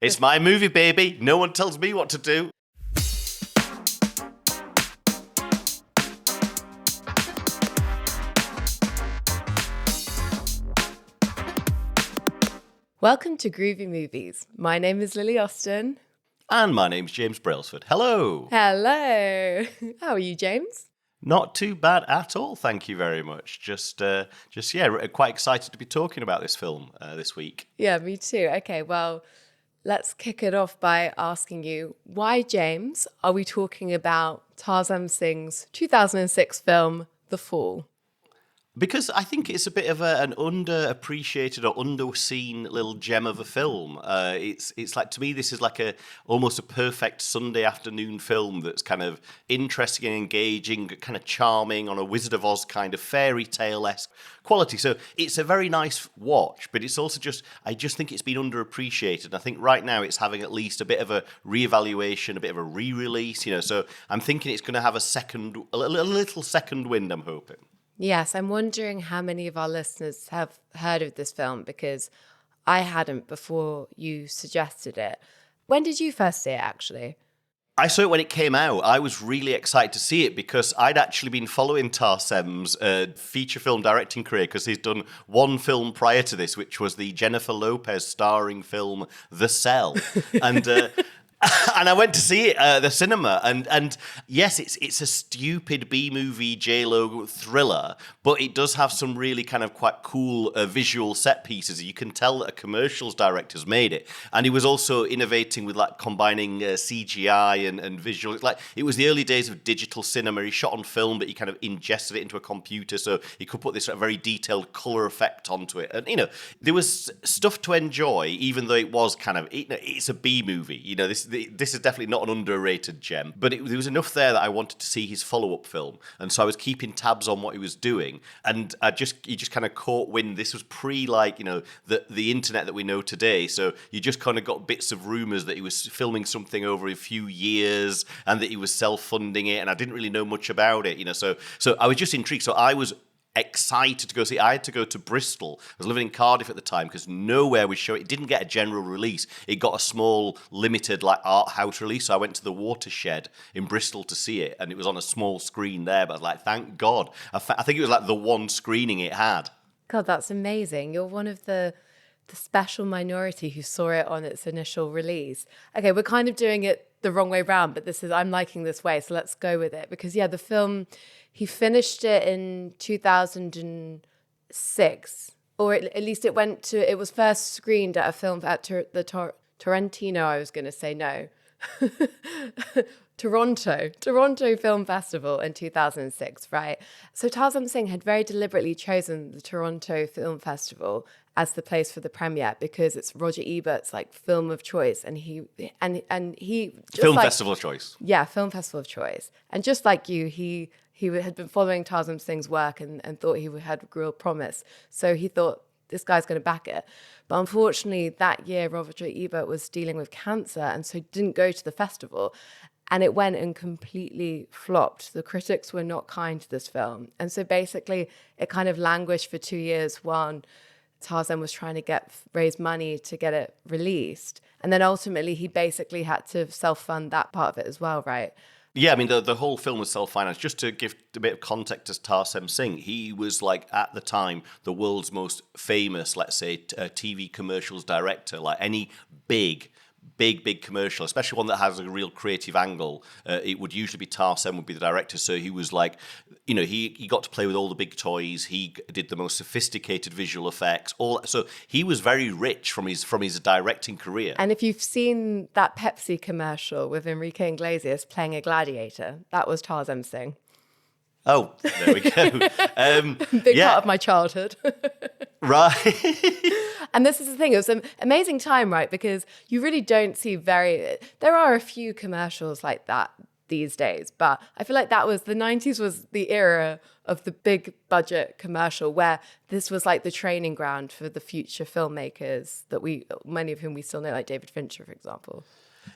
It's my movie, baby. No one tells me what to do. Welcome to Groovy Movies. My name is Lily Austin. And my name's James Brailsford. Hello. Hello. How are you, James? Not too bad at all, thank you very much. Just quite excited to be talking about this film this week. Yeah, me too. Okay, well, let's kick it off by asking you, why, James, are we talking about Tarsem Singh's 2006 film, The Fall? Because I think it's a bit of an underappreciated or underseen little gem of a film. It's like, to me, this is like almost a perfect Sunday afternoon film that's kind of interesting and engaging, kind of charming, on a Wizard of Oz kind of fairy tale-esque quality. So it's a very nice watch, but it's also I just think it's been underappreciated. And I think right now it's having at least a bit of a reevaluation, a bit of a re-release, so I'm thinking it's going to have a little second wind, I'm hoping. Yes, I'm wondering how many of our listeners have heard of this film, because I hadn't before you suggested it. When did you first see it, actually? I saw it when it came out. I was really excited to see it because I'd actually been following Tarsem's feature film directing career, because he's done one film prior to this, which was the Jennifer Lopez starring film The Cell. And and I went to see it at the cinema, and yes, it's a stupid B-movie J-Lo thriller, but it does have some really kind of quite cool visual set pieces. You can tell that a commercials director's made it, and he was also innovating with like combining CGI and visual. Like, it was the early days of digital cinema. He shot on film, but he kind of ingested it into a computer, so he could put this sort of very detailed color effect onto it. And there was stuff to enjoy, even though it was kind of it's a B-movie. This is definitely not an underrated gem, but there was enough there that I wanted to see his follow-up film, and so I was keeping tabs on what he was doing, and he just kind of caught wind. This was pre the internet that we know today, so you just kind of got bits of rumors that he was filming something over a few years and that he was self-funding it, and I didn't really know much about it, so I was just intrigued. So I was excited to go see it. I had to go to Bristol. I was living in Cardiff at the time, because nowhere was showing. It didn't get a general release. It got a small, limited art house release. So I went to the Watershed in Bristol to see it, and it was on a small screen there. But I was like, thank God. I think it was like the one screening it had. God, that's amazing. You're one of the special minority who saw it on its initial release. Okay, we're kind of doing it the wrong way round, but I'm liking this way, so let's go with it. Because the film, he finished it in 2006, or at least it was first screened at a film at the Torrentino, I was going to say no. Toronto Film Festival in 2006, right? So Tarsem Singh had very deliberately chosen the Toronto Film Festival as the place for the premiere, because it's Roger Ebert's film of choice, and he Film festival of choice. Yeah, film festival of choice. And just like you, he had been following Tarsem Singh's work and thought he had real promise. So he thought, this guy's going to back it. But unfortunately, that year, Roger Ebert was dealing with cancer, and so didn't go to the festival. And it went and completely flopped. The critics were not kind to this film. And so basically, it kind of languished for 2 years while Tarsem was trying to raise money to get it released. And then ultimately, he basically had to self-fund that part of it as well, right? Yeah, I mean, the whole film was self-financed. Just to give a bit of context to Tarsem Singh, he was, at the time, the world's most famous, let's say, TV commercials director. Like, any big commercial, especially one that has a real creative angle, it would usually be Tarsem would be the director. So he was he got to play with all the big toys. He did the most sophisticated visual effects. So he was very rich from his directing career. And if you've seen that Pepsi commercial with Enrique Iglesias playing a gladiator, that was Tarsem Singh. Oh, there we go. Big part of my childhood. Right. And this is the thing, it was an amazing time, right? Because you really don't see there are a few commercials like that these days, but I feel like the 90s was the era of the big budget commercial, where this was like the training ground for the future filmmakers many of whom we still know, like David Fincher, for example.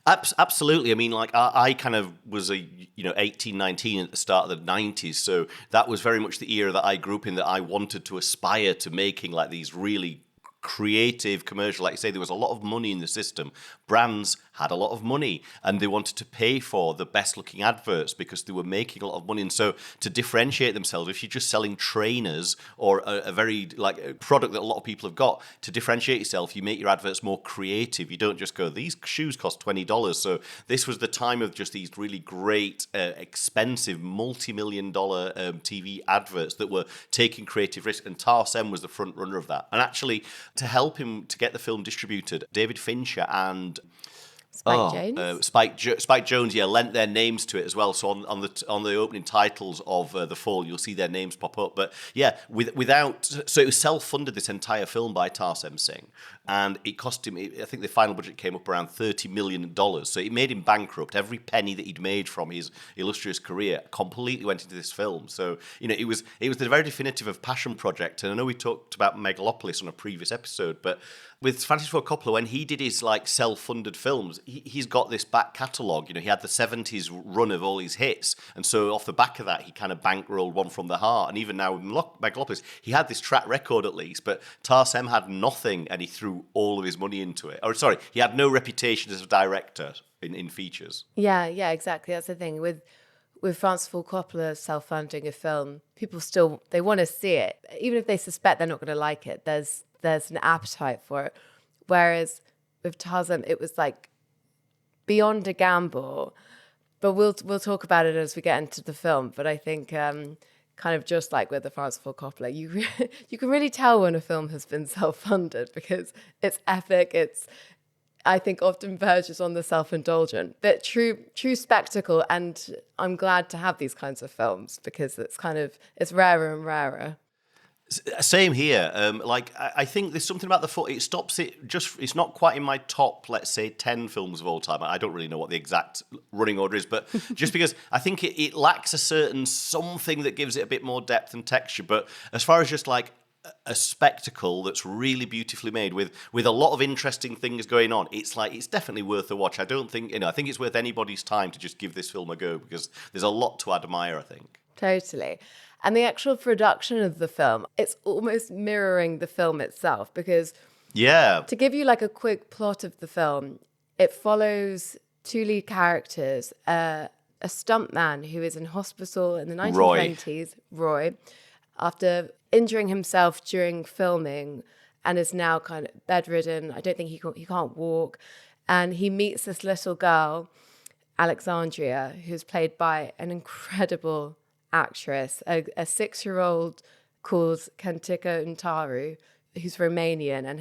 Absolutely. I mean, I kind of was 18, 19 at the start of the 90s, so that was very much the era that I grew up in, that I wanted to aspire to making these really creative commercial. Like you say, there was a lot of money in the system. Brands had a lot of money and they wanted to pay for the best looking adverts because they were making a lot of money. And so to differentiate themselves, if you're just selling trainers or a very like a product that a lot of people have got, to differentiate yourself, you make your adverts more creative. You don't just go, these shoes cost $20. So this was the time of just these really great, expensive, multi-million dollar TV adverts that were taking creative risk. And Tarsem was the front runner of that. And actually, to help him to get the film distributed, David Fincher and Spike Jones, lent their names to it as well. So on the opening titles of The Fall, you'll see their names pop up. But yeah, so it was self-funded, this entire film, by Tarsem Singh, and it cost him. I think the final budget came up around $30 million. So it made him bankrupt. Every penny that he'd made from his illustrious career completely went into this film. So it was the very definitive of passion project. And I know we talked about Megalopolis on a previous episode, but with Francis Ford Coppola, when he did his like self-funded films, he's got this back catalogue. He had the 70s run of all his hits, and so off the back of that, he kind of bankrolled One from the Heart. And even now with Megalopolis, he had this track record at least, but Tarsem had nothing, and he threw all of his money into it. Or sorry, he had no reputation as a director in features. Yeah, exactly. That's the thing with Francis Ford Coppola self-funding a film. People still they want to see it, even if they suspect they're not going to like it. There's an appetite for it. Whereas with Tarsem, it was like beyond a gamble. But we'll talk about it as we get into the film. But I think kind of just like with the Francis Ford Coppola, you can really tell when a film has been self-funded because it's epic. It's, I think, often verges on the self-indulgent, but true spectacle. And I'm glad to have these kinds of films because it's rarer and rarer. Same here. I think there's something about the foot. It stops it. It's not quite in my top, let's say, 10 films of all time. I don't really know what the exact running order is, but just because I think it lacks a certain something that gives it a bit more depth and texture. But as far as just like a spectacle that's really beautifully made with a lot of interesting things going on, it's definitely worth a watch. I don't think I think it's worth anybody's time to just give this film a go because there's a lot to admire, I think. Totally. And the actual production of the film, it's almost mirroring the film itself because to give you like a quick plot of the film, it follows two lead characters, a stuntman who is in hospital in the 1920s, Roy, after injuring himself during filming and is now kind of bedridden. I don't think he can't walk. And he meets this little girl, Alexandria, who's played by an incredible actress, a 6-year-old called Catinca Untaru, who's Romanian and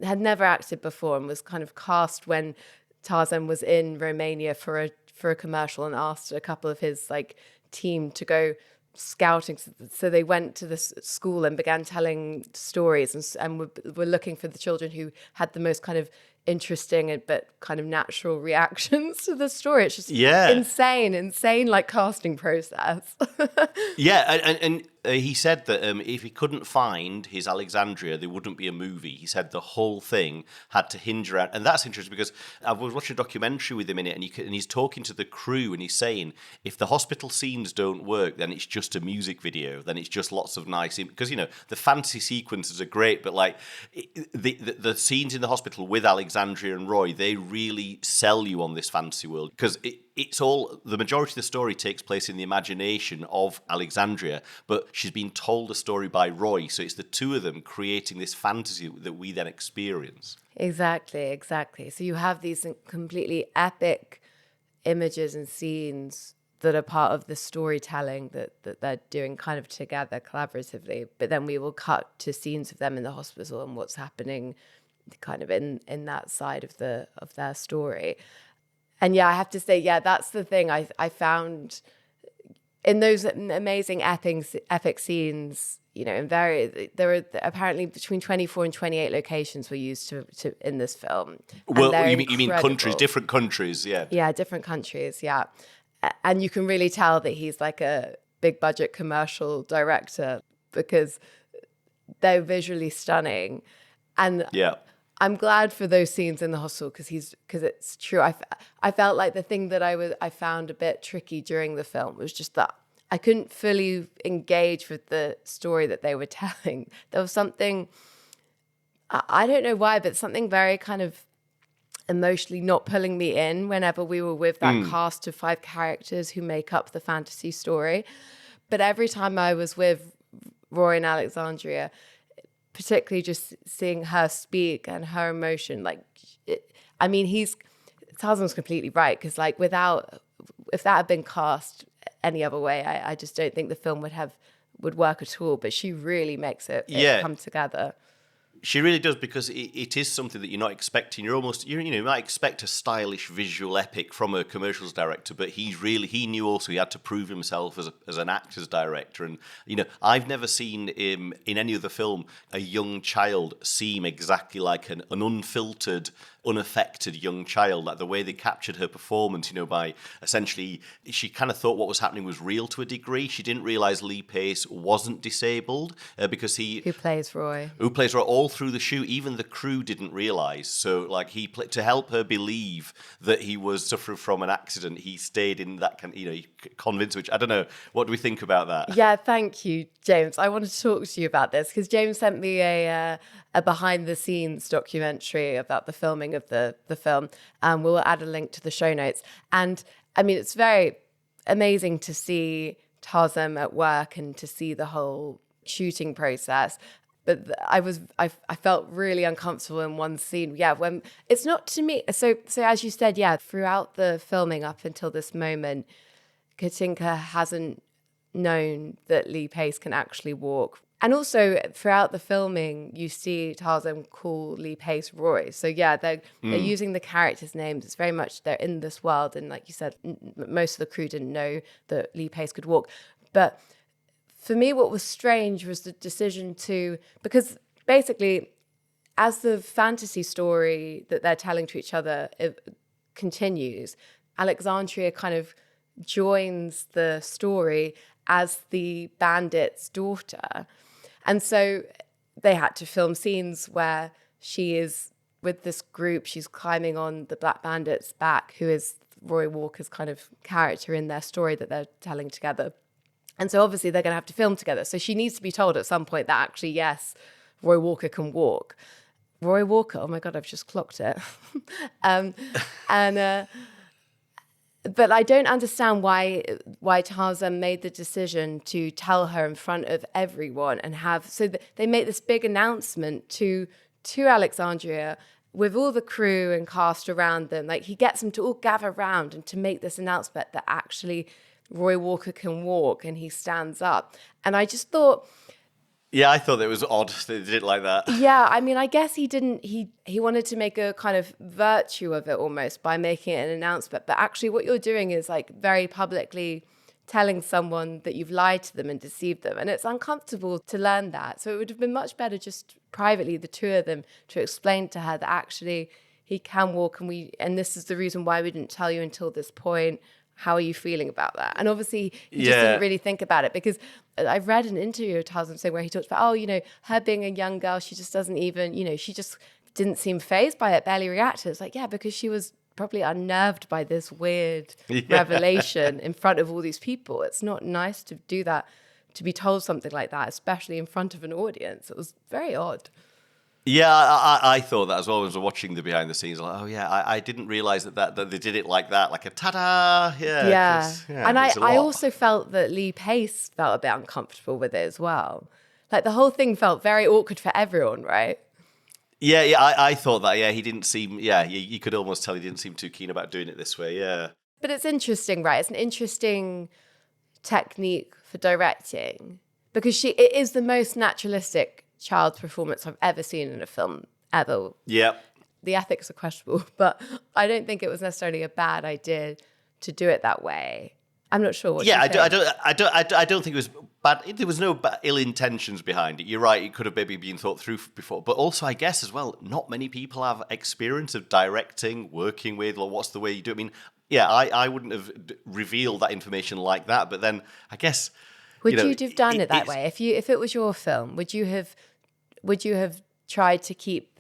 had never acted before and was kind of cast when Tarsem was in Romania for a commercial and asked a couple of his like team to go scouting. So they went to this school and began telling stories and were looking for the children who had the most kind of interesting but kind of natural reactions to the story. It's just insane like casting process. And he said that if he couldn't find his Alexandria, there wouldn't be a movie. He said the whole thing had to hinge around, and that's interesting because I was watching a documentary with him in it, and he's talking to the crew, and he's saying if the hospital scenes don't work, then it's just a music video, then it's just lots of nice because the fantasy sequences are great, but like the scenes in the hospital with Alexandria and Roy, they really sell you on this fantasy world because it's all, the majority of the story takes place in the imagination of Alexandria, but she's been told a story by Roy. So it's the two of them creating this fantasy that we then experience. Exactly. So you have these completely epic images and scenes that are part of the storytelling that they're doing kind of together collaboratively. But then we will cut to scenes of them in the hospital and what's happening kind of in that side of their story. And I have to say, that's the thing I found in those amazing epic scenes. There were apparently between 24 and 28 locations were used to in this film. Well, you mean countries, different countries, yeah. Yeah, different countries, yeah. And you can really tell that he's like a big budget commercial director because they're visually stunning. And I'm glad for those scenes in the hospital because it's true. I felt like the thing that I found a bit tricky during the film was just that I couldn't fully engage with the story that they were telling. There was something I don't know why, but something very kind of emotionally not pulling me in whenever we were with that cast of 5 characters who make up the fantasy story. But every time I was with Roy and Alexandria, particularly just seeing her speak and her emotion, like, Tarzan's completely right, because like if that had been cast any other way, I just don't think the film would work at all. But she really makes it come together. She really does, because it is something that you're not expecting. You might expect a stylish visual epic from a commercials director, but he knew also he had to prove himself as an actor's director. And, I've never seen in any other film a young child seem exactly like an unfiltered, unaffected young child. Like the way they captured her performance, by essentially, she kind of thought what was happening was real to a degree. She didn't realize Lee Pace wasn't disabled because Who plays Roy all through the shoot. Even the crew didn't realize. So like to help her believe that he was suffering from an accident, he stayed in that kind, he convinced, which I don't know. What do we think about that? Yeah, thank you, James. I wanted to talk to you about this because James sent me a behind the scenes documentary about the filming of the film. We'll add a link to the show notes. And I mean, it's very amazing to see Tarsem at work and to see the whole shooting process. But I felt really uncomfortable in one scene. Yeah, when it's not to me. So as you said, yeah, throughout the filming up until this moment, Catinca hasn't known that Lee Pace can actually walk. And also throughout the filming, you see Tarsem call Lee Pace Roy. So yeah, they're using the characters' names. It's very much they're in this world. And like you said, most of the crew didn't know that Lee Pace could walk. But for me, what was strange was the decision because basically, as the fantasy story that they're telling to each other continues, Alexandria kind of joins the story as the bandit's daughter. And so they had to film scenes where she is with this group, she's climbing on the Black Bandit's back, who is Roy Walker's kind of character in their story that they're telling together. And so obviously they're going to have to film together. So she needs to be told at some point that actually, yes, Roy Walker can walk. Roy Walker, oh my God, I've just clocked it. But I don't understand why Tarzan made the decision to tell her in front of everyone and they make this big announcement to Alexandria with all the crew and cast around them. Like he gets them to all gather around and to make this announcement that actually Roy Walker can walk, and he stands up. And I just thought... Yeah, I thought it was odd that they did it like that. Yeah, I mean, I guess he didn't... He wanted to make a kind of virtue of it almost by making it an announcement. But actually what you're doing is like very publicly telling someone that you've lied to them and deceived them. And it's uncomfortable to learn that. So it would have been much better just privately, the two of them, to explain to her that actually he can walk and this is the reason why we didn't tell you until this point. How are you feeling about that? And obviously, he just didn't really think about it, because I've read an interview of Tarsem Singh where he talked about, her being a young girl, she just doesn't even, she just didn't seem fazed by it, barely reacted. It's like, yeah, because she was probably unnerved by this weird revelation in front of all these people. It's not nice to do that, to be told something like that, especially in front of an audience. It was very odd. Yeah, I thought that as well as watching the behind the scenes. Like, oh yeah, I didn't realize that they did it like that, like a ta-da. Yeah. And I also felt that Lee Pace felt a bit uncomfortable with it as well. Like the whole thing felt very awkward for everyone, right? Yeah, I thought that. Yeah, he didn't seem. Yeah, you could almost tell he didn't seem too keen about doing it this way. Yeah. But it's interesting, right? It's an interesting technique for directing, because it is the most naturalistic child's performance I've ever seen in a film, ever. Yeah. The ethics are questionable, but I don't think it was necessarily a bad idea to do it that way. I'm not sure what you think. I don't think it was bad. There was no ill intentions behind it. You're right, it could have maybe been thought through before. But also, I guess as well, not many people have experience of directing, working with, or what's the way you do it. I mean, yeah, I wouldn't have revealed that information like that, but then I guess... Would you have done it that way? If it was your film, would you have tried to keep...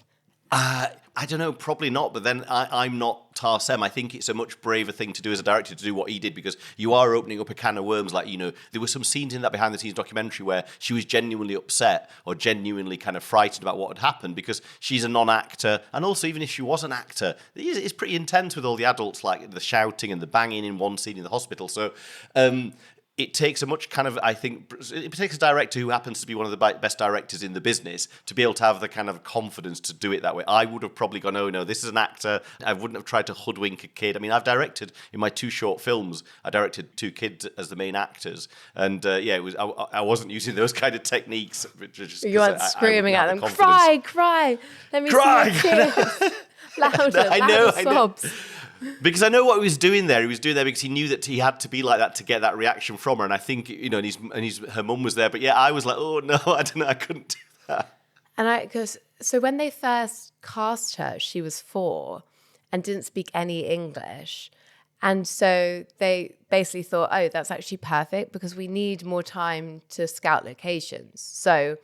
I I don't know, probably not. But then I'm not Tarsem. I think it's a much braver thing to do as a director to do what he did, because you are opening up a can of worms. Like, there were some scenes in that behind the scenes documentary where she was genuinely upset or genuinely kind of frightened about what had happened, because she's a non-actor. And also, even if she was an actor, it's pretty intense with all the adults, like the shouting and the banging in one scene in the hospital. So, it takes a much kind of, I think, it takes a director who happens to be one of the best directors in the business to be able to have the kind of confidence to do it that way. I would have probably gone, oh no, this is an actor. I wouldn't have tried to hoodwink a kid. I mean, I've directed in my 2 short films. I directed 2 kids as the main actors, and it was I wasn't using those kind of techniques. Just you weren't screaming at them, cry, let me see your kids. Louder, sobs. Because I know what he was doing there. He was doing there because he knew that he had to be like that to get that reaction from her. And I think, her mum was there. But yeah, I was like, oh no, I don't know, I couldn't do that. And so when they first cast her, she was 4 and didn't speak any English. And so they basically thought, oh, that's actually perfect because we need more time to scout locations. So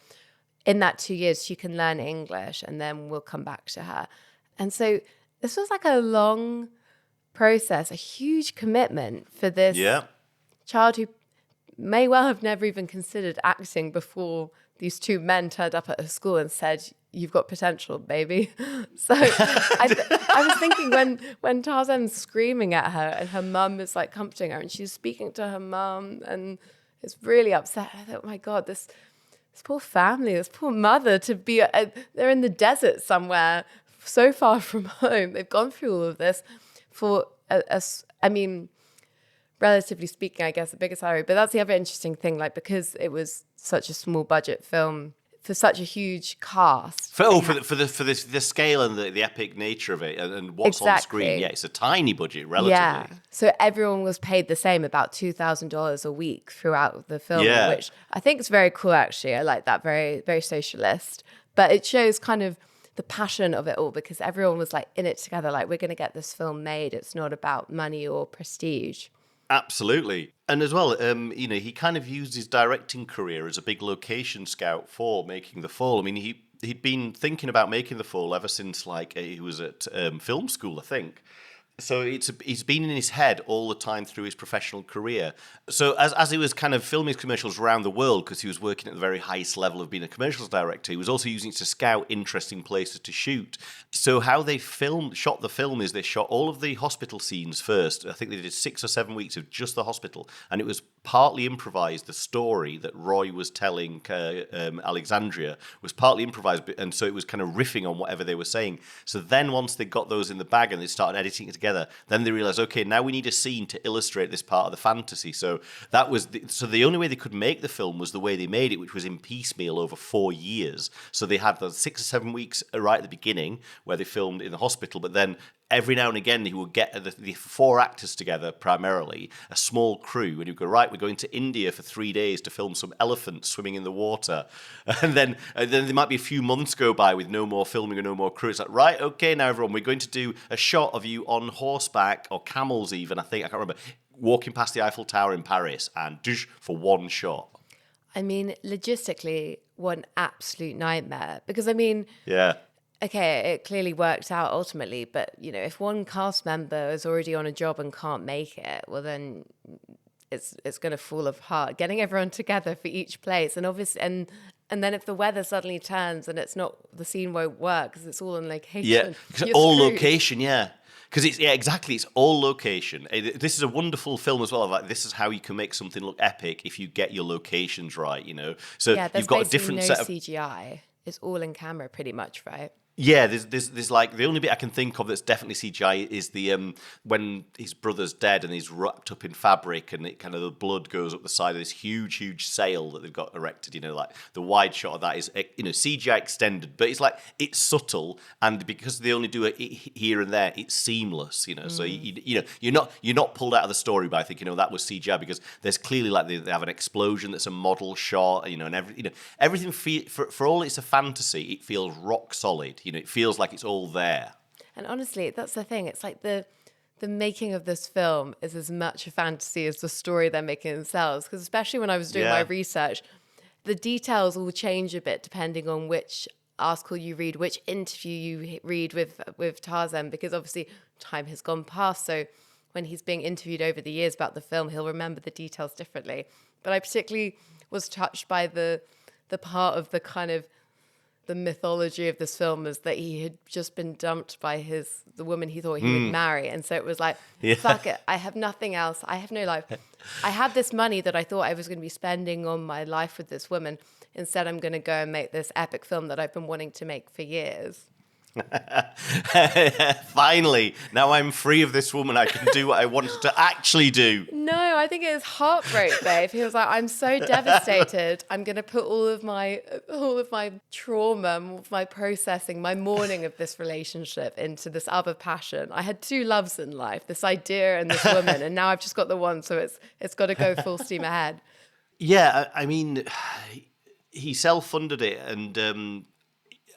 in that 2 years, she can learn English and then we'll come back to her. And so this was like a long process, a huge commitment for this child who may well have never even considered acting before these 2 men turned up at her school and said, you've got potential, baby. So I was thinking when Tarzan's screaming at her and her mum is like comforting her and she's speaking to her mum and is really upset. I thought, oh my God, this poor family, this poor mother to be, they're in the desert somewhere so far from home. They've gone through all of this for relatively speaking, I guess, a bigger salary. But that's the other interesting thing, like, because it was such a small budget film for such a huge cast. For the scale and the epic nature of it and what's on screen. Yeah, it's a tiny budget, relatively. Yeah. So everyone was paid the same, about $2,000 a week throughout the film, which I think is very cool, actually. I like that, very, very socialist. But it shows kind of the passion of it all, because everyone was like in it together, like, we're going to get this film made. It's not about money or prestige. Absolutely. And as well, he kind of used his directing career as a big location scout for making The Fall. I mean, he'd been thinking about making The Fall ever since, like, he was at film school, I think. So it's been in his head all the time through his professional career. So as he was kind of filming his commercials around the world, because he was working at the very highest level of being a commercials director, he was also using it to scout interesting places to shoot. So how they shot the film is they shot all of the hospital scenes first. I think they did 6 or 7 weeks of just the hospital, and it was partly improvised. The story that Roy was telling Alexandria was partly improvised, and so it was kind of riffing on whatever they were saying. So then once they got those in the bag and they started editing it together, then they realized, okay, now we need a scene to illustrate this part of the fantasy. So that was the only way they could make the film was the way they made it, which was in piecemeal over 4 years. So they had the 6 or 7 weeks right at the beginning where they filmed in the hospital, but then every now and again, he would get the 4 actors together, primarily, a small crew, and he'd go, right, we're going to India for 3 days to film some elephants swimming in the water. And then there might be a few months go by with no more filming and no more crew. It's like, right, okay, now everyone, we're going to do a shot of you on horseback, or camels even, I can't remember, walking past the Eiffel Tower in Paris, and for 1 shot. I mean, logistically, what an absolute nightmare. Because, I mean... Yeah. Okay, it clearly worked out ultimately, but, if one cast member is already on a job and can't make it, well, then it's going to fall apart. Getting everyone together for each place, and obviously, and then if the weather suddenly turns and the scene won't work because it's all on location. Yeah, because all screwed. Location, yeah. Because exactly, it's all location. This is a wonderful film as well. Like, this is how you can make something look epic if you get your locations right, So you've got a different set of CGI. It's all in camera, pretty much, right? Yeah, there's like the only bit I can think of that's definitely CGI is the when his brother's dead and he's wrapped up in fabric and it kind of the blood goes up the side of this huge sail that they've got erected. Like the wide shot of that is CGI extended, but it's subtle, and because they only do it here and there, it's seamless. So you're not pulled out of the story by thinking that was CGI, because there's clearly like they have an explosion that's a model shot. And everything for all it's a fantasy, it feels rock solid. It feels like it's all there. And honestly, that's the thing. It's like the making of this film is as much a fantasy as the story they're making themselves. Because especially when I was doing my research, the details will change a bit depending on which article you read, which interview you read with Tarzan, because obviously time has gone past. So when he's being interviewed over the years about the film, he'll remember the details differently. But I particularly was touched by the part of the kind of the mythology of this film is that he had just been dumped by the woman he thought he would marry. And so it was like, fuck it, I have nothing else. I have no life. I had this money that I thought I was going to be spending on my life with this woman. Instead, I'm going to go and make this epic film that I've been wanting to make for years. Finally, now I'm free of this woman. I can do what I wanted to actually do. No, I think it was heartbreak, babe. He was like, I'm so devastated. I'm going to put all of my trauma, my processing, my mourning of this relationship into this other passion. I had two loves in life, this idea and this woman, and now I've just got the one, so it's got to go full steam ahead. Yeah, I mean, he self-funded it, and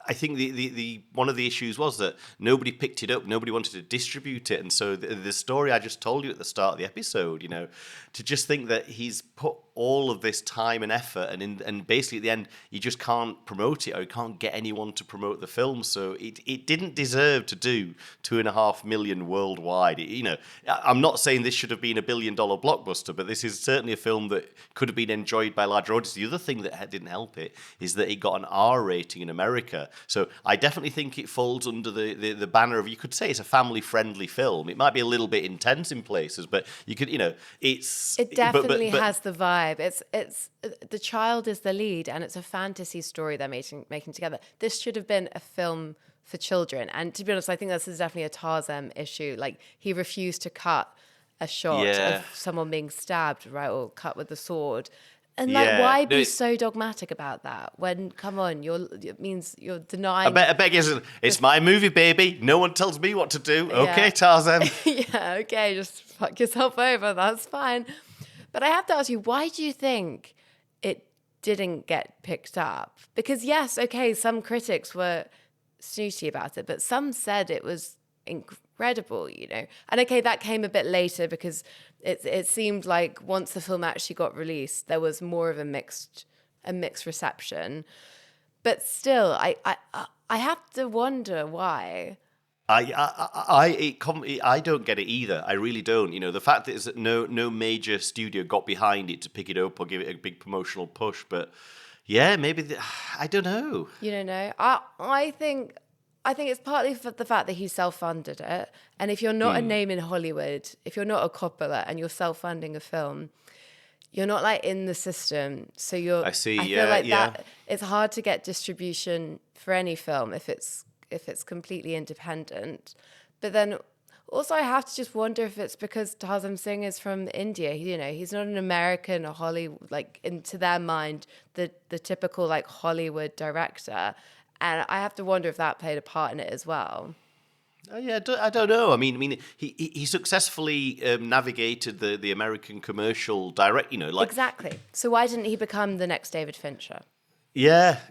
I think the one of the issues was that nobody picked it up, nobody wanted to distribute it, and so the story I just told you at the start of the episode, you know, to just think that he's put all of this time and effort, and basically at the end you just can't promote it, or you can't get anyone to promote the film, so it didn't deserve to do 2.5 million worldwide. You know, I'm not saying this should have been $1 billion blockbuster, but this is certainly a film that could have been enjoyed by larger audiences. The other thing that didn't help it is that it got an R rating in America. So I definitely think it falls under the banner of, you could say it's a family-friendly film. It might be a little bit intense in places, but you could, you know, it definitely has the vibe. It's the child is the lead, and it's a fantasy story they're making together. This should have been a film for children. And to be honest, I think this is definitely a Tarsem issue. Like, he refused to cut a shot of someone being stabbed, right, or cut with a sword. And like, why be so dogmatic about that? When, come on, it means you're denying. I beg it's my movie, baby. No one tells me what to do. Okay, Tarzan. Yeah, okay, just fuck yourself over. That's fine. But I have to ask you, why do you think it didn't get picked up? Because yes, okay, some critics were snooty about it, but some said it was incredible, you know. And okay, that came a bit later because it seemed like once the film actually got released, there was more of a mixed reception. But still, I have to wonder why. I don't get it either. I really don't. You know, the fact that no major studio got behind it to pick it up or give it a big promotional push. But yeah, maybe I don't know. You don't know. I think it's partly for the fact that he self-funded it. And if you're not a name in Hollywood, if you're not a Coppola and you're self-funding a film, you're not like in the system. So I feel like that it's hard to get distribution for any film if it's completely independent. But then also I have to just wonder if it's because Tarsem Singh is from India. You know, he's not an American or Hollywood, like, into their mind, the typical like Hollywood director. And I have to wonder if that played a part in it as well. Yeah, I don't know. I mean, he successfully navigated the American commercial direct. You know, like exactly. So why didn't he become the next David Fincher? It's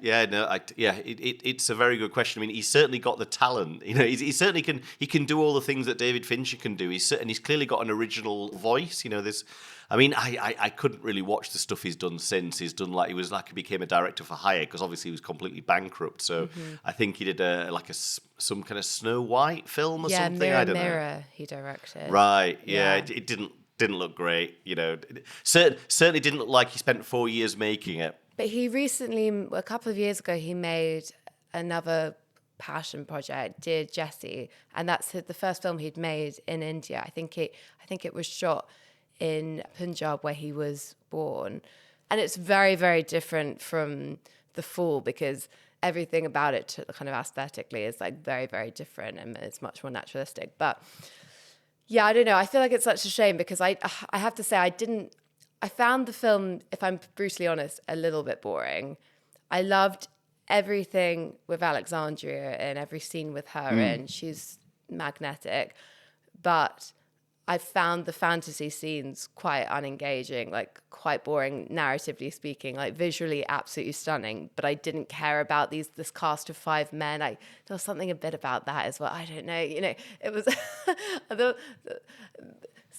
a very good question. I mean, he's certainly got the talent. You know, he certainly can do all the things that David Fincher can do. He's clearly got an original voice. You know, I couldn't really watch the stuff he's done since. He became a director for hire because obviously he was completely bankrupt. So I think he did some kind of Snow White film or something. Mirror, I don't know. Mirror he directed. Right. Yeah. It didn't look great. You know, certainly didn't look like he spent 4 years making it. But he recently, a couple of years ago, he made another passion project, Dear Jessie, and that's the first film he'd made in India. I think it was shot in Punjab where he was born, and it's very, very different from The Fool because everything about it, kind of aesthetically, is like very, very different, and it's much more naturalistic. But yeah, I don't know. I feel like it's such a shame because I have to say I found the film, if I'm brutally honest, a little bit boring. I loved everything with Alexandria and every scene with her, and she's magnetic. But I found the fantasy scenes quite unengaging, like quite boring, narratively speaking, like visually absolutely stunning. But I didn't care about this cast of 5 men. There was something a bit about that as well. I don't know. You know, it was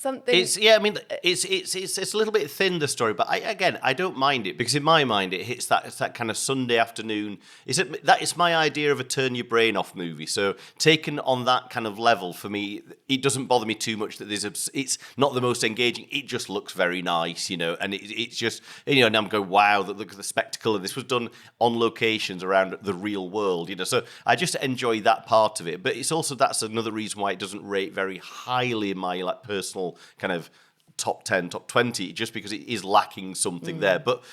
something. It's I mean, it's a little bit thin, the story, but I don't mind it because in my mind it hits that it's that kind of Sunday afternoon. That is my idea of a turn your brain off movie. So taken on that kind of level, for me, it doesn't bother me too much that it's not the most engaging. It just looks very nice, and it's just and I'm going, wow, look at the spectacle of this was done on locations around the real world, So I just enjoy that part of it, but it's also that's another reason why it doesn't rate very highly in my personal kind of top 10, top 20, just because it is lacking something there. But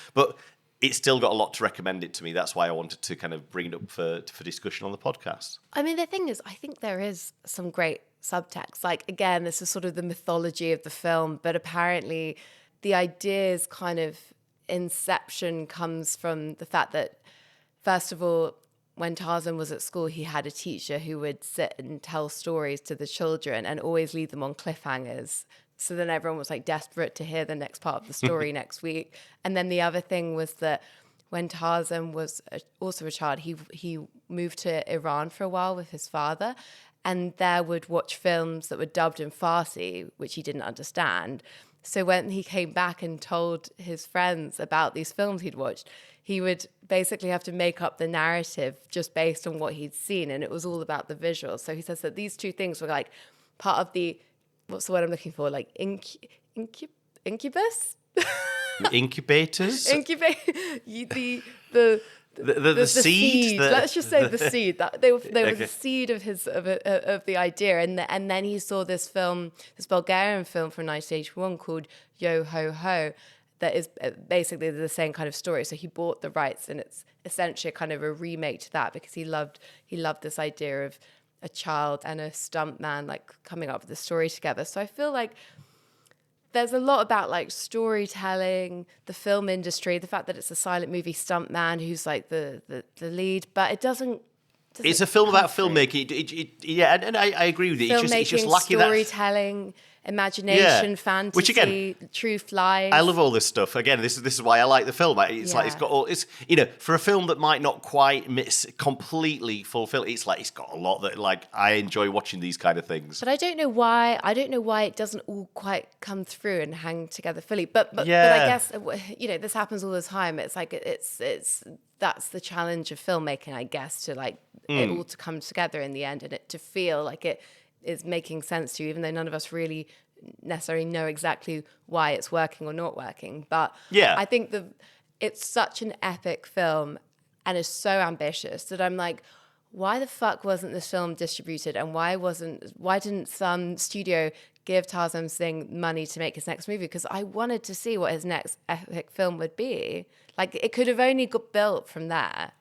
it's still got a lot to recommend it to me. That's why I wanted to kind of bring it up for discussion on the podcast. I mean, the thing is, I think there is some great subtext. Again, this is sort of the mythology of the film, but apparently the idea's kind of inception comes from the fact that, first of all, when Tarzan was at school, he had a teacher who would sit and tell stories to the children and always leave them on cliffhangers. So then everyone was desperate to hear the next part of the story next week. And then the other thing was that when Tarzan was also a child, he moved to Iran for a while with his father, and there would watch films that were dubbed in Farsi, which he didn't understand. So when he came back and told his friends about these films he'd watched, he would basically have to make up the narrative just based on what he'd seen, and it was all about the visuals. So he says that these two things were part of the, what's the word I'm looking for? Incubus? Incubators? The seed. Let's just say the seed. That they were the seed of the idea, and then he saw this film, this Bulgarian film from 1981 called Yo Ho Ho, that is basically the same kind of story. So he bought the rights, and it's essentially kind of a remake to that because he loved this idea of a child and a stuntman coming up with the story together. So I feel there's a lot about storytelling, the film industry, the fact that it's a silent movie stuntman who's the lead, but it doesn't. It's a film about filmmaking. Yeah, and I agree with you. It's just lacking storytelling, imagination, fantasy, which again, truth lies. I love all this stuff. Again, this is why I like the film. It's it's got all. It's for a film that might not quite completely fulfill. It's got a lot that I enjoy watching these kind of things. But I don't know why. It doesn't all quite come through and hang together fully. But I guess this happens all the time. It's it's that's the challenge of filmmaking, I guess, to it all to come together in the end and it to feel like it is making sense to you, even though none of us really necessarily know exactly why it's working or not working. But I think it's such an epic film and is so ambitious that I'm why the fuck wasn't this film distributed, and why didn't some studio give Tarsem Singh money to make his next movie? Because I wanted to see what his next epic film would be. It could have only got built from there.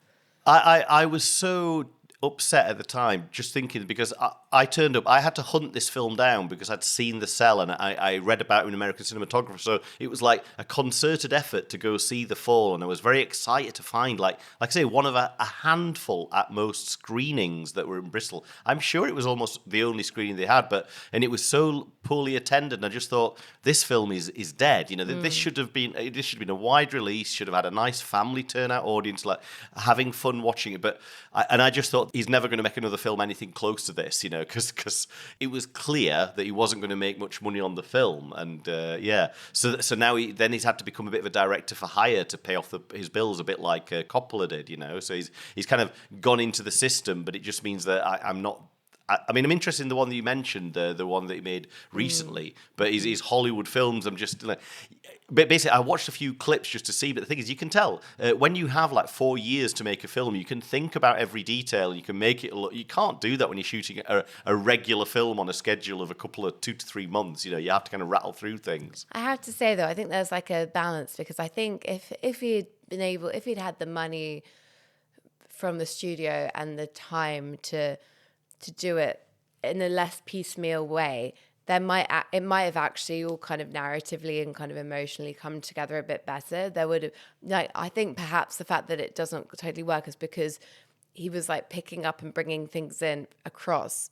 I was so upset at the time, just thinking, because I turned up, I had to hunt this film down because I'd seen The Cell and I read about it in American Cinematographer, so it was a concerted effort to go see The Fall, and I was very excited to find, like I say, one of a handful at most screenings that were in Bristol. I'm sure it was almost the only screening they had, and it was so poorly attended, and I just thought, this film is dead. This should have been a wide release, should have had a nice family turnout audience, having fun watching it, but I just thought, he's never going to make another film anything close to this, because it was clear that he wasn't going to make much money on the film, and so now he's had to become a bit of a director for hire to pay off his bills, a bit like Coppola did, so he's kind of gone into the system, but it just means that I'm not. I mean, I'm interested in the one that you mentioned, the one that he made recently, but his Hollywood films, I'm just but basically, I watched a few clips just to see, but the thing is, you can tell when you have 4 years to make a film, you can think about every detail, you can make it look. You can't do that when you're shooting a regular film on a schedule of a couple of 2 to 3 months. You have to kind of rattle through things. I have to say though, I think there's a balance, because I think if he'd had the money from the studio and the time to do it in a less piecemeal way, it might have actually all kind of narratively and kind of emotionally come together a bit better. There would have, I think perhaps the fact that it doesn't totally work is because he was picking up and bringing things in across,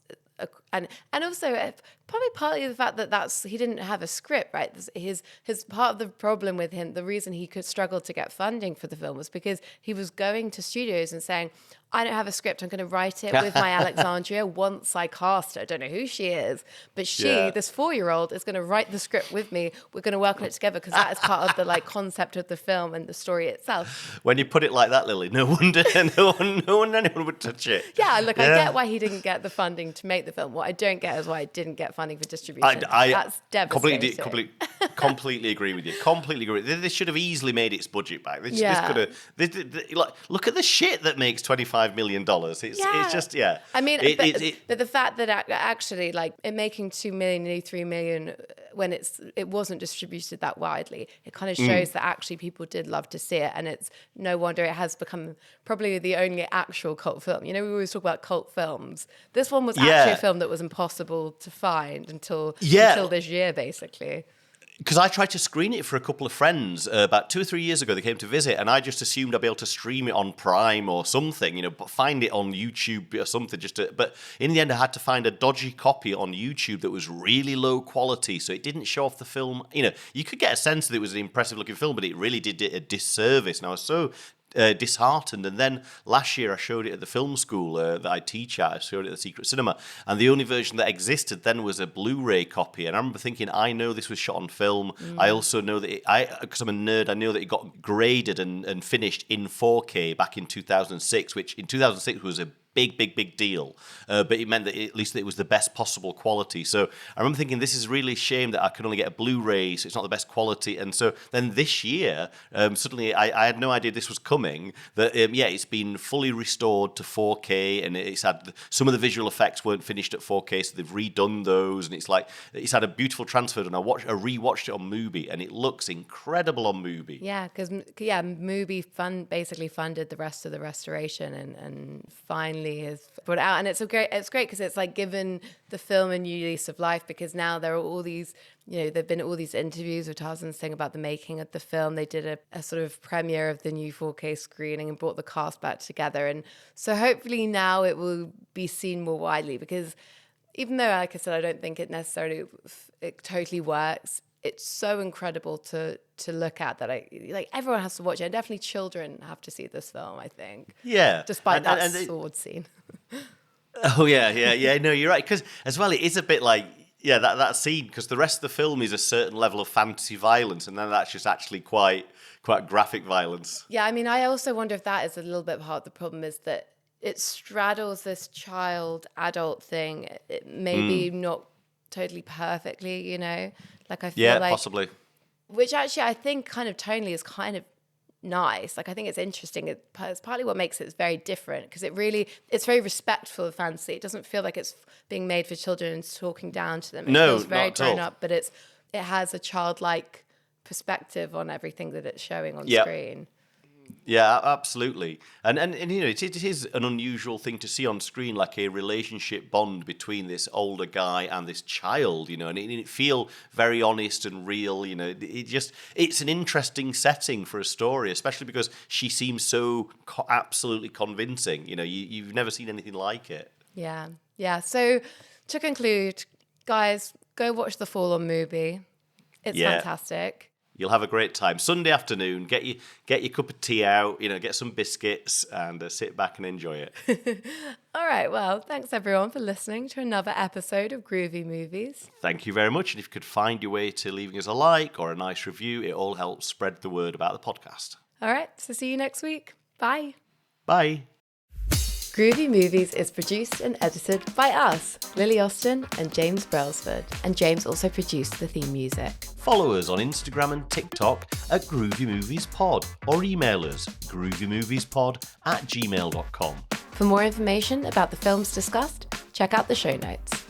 and also probably partly the fact that he didn't have a script, right? His part of the problem with him, the reason he could struggle to get funding for the film was because he was going to studios and saying, I don't have a script. I'm going to write it with my Alexandria once I cast her. I don't know who she is, but this 4-year-old, is going to write the script with me. We're going to work on it together because that is part of the like concept of the film and the story itself. When you put it like that, Lily, no wonder anyone would touch it. Yeah, look, I get why he didn't get the funding to make the film. What I don't get is why I didn't get funding for distribution. That's devastating. Completely agree with you. Completely agree. They should have easily made its budget back. This could have. Look at the shit that makes $25 million. It's just. I mean, but the fact that actually, like, it making $2 million, nearly $3 million when it wasn't distributed that widely, it kind of shows that actually people did love to see it, and it's no wonder it has become probably the only actual cult film. You know, we always talk about cult films. This one was actually a film that was impossible to find until this year, basically. Because I tried to screen it for a couple of friends about 2 or 3 years ago. They came to visit, and I just assumed I'd be able to stream it on Prime or something, you know, but find it on YouTube or something. But in the end, I had to find a dodgy copy on YouTube that was really low quality, so it didn't show off the film. You know, you could get a sense that it was an impressive-looking film, but it really did it a disservice. And I was so disheartened. And then last year I showed it at the film school that I teach at. I showed it at the Secret Cinema, and the only version that existed then was a Blu-ray copy. And I remember thinking, I know this was shot on film. I also know that because I'm a nerd, I know that it got graded and finished in 4K back in 2006, which in 2006 was a big deal, but it meant that at least it was the best possible quality. So I remember thinking, this is really a shame that I can only get a Blu-ray, so it's not the best quality. And so then this year, suddenly I had no idea this was coming, that it's been fully restored to 4K, and it's had some of the visual effects weren't finished at 4K, so they've redone those, and it's had a beautiful transfer, and I rewatched it on Mubi, and it looks incredible on Mubi. Yeah, because Mubi basically funded the rest of the restoration, and finally is brought out, and it's great because it's like given the film a new lease of life, because now there are all these, you know, there've been all these interviews with Tarsem Singh about the making of the film. They did a sort of premiere of the new 4K screening and brought the cast back together, and so hopefully now it will be seen more widely, because even though, like I said, I don't think it totally works, it's so incredible to look at that everyone has to watch it, and definitely children have to see this film, I think. Yeah. Despite that sword scene. Oh, yeah. No, you're right. Because as well, it is a bit like, that scene, because the rest of the film is a certain level of fantasy violence, and then that's just actually quite graphic violence. Yeah, I mean, I also wonder if that is a little bit part of the problem, is that it straddles this child-adult thing, maybe not totally perfectly, you know? Like, I feel like... possibly. Which actually I think kind of tonally is kind of nice. Like, I think it's interesting. It's partly what makes it very different, because it's very respectful of fantasy. It doesn't feel like it's being made for children and talking down to them. It feels very grown up, but it has a childlike perspective on everything that it's showing on screen. Yeah, absolutely. And you know, it is an unusual thing to see on screen, like a relationship bond between this older guy and this child, you know, and it feel very honest and real, you know. It's an interesting setting for a story, especially because she seems so absolutely convincing, you know. You've never seen anything like it. Yeah. So to conclude, guys, go watch The Fall on Mubi. It's fantastic. You'll have a great time. Sunday afternoon, get your cup of tea out, you know, get some biscuits, and sit back and enjoy it. All right, well, thanks everyone for listening to another episode of Groovy Movies. Thank you very much, and if you could find your way to leaving us a like or a nice review, it all helps spread the word about the podcast. All right, so see you next week. Bye. Bye. Groovy Movies is produced and edited by us, Lily Austin and James Brailsford. And James also produced the theme music. Follow us on Instagram and TikTok at Groovy Movies Pod, or email us groovymoviespod@gmail.com. For more information about the films discussed, check out the show notes.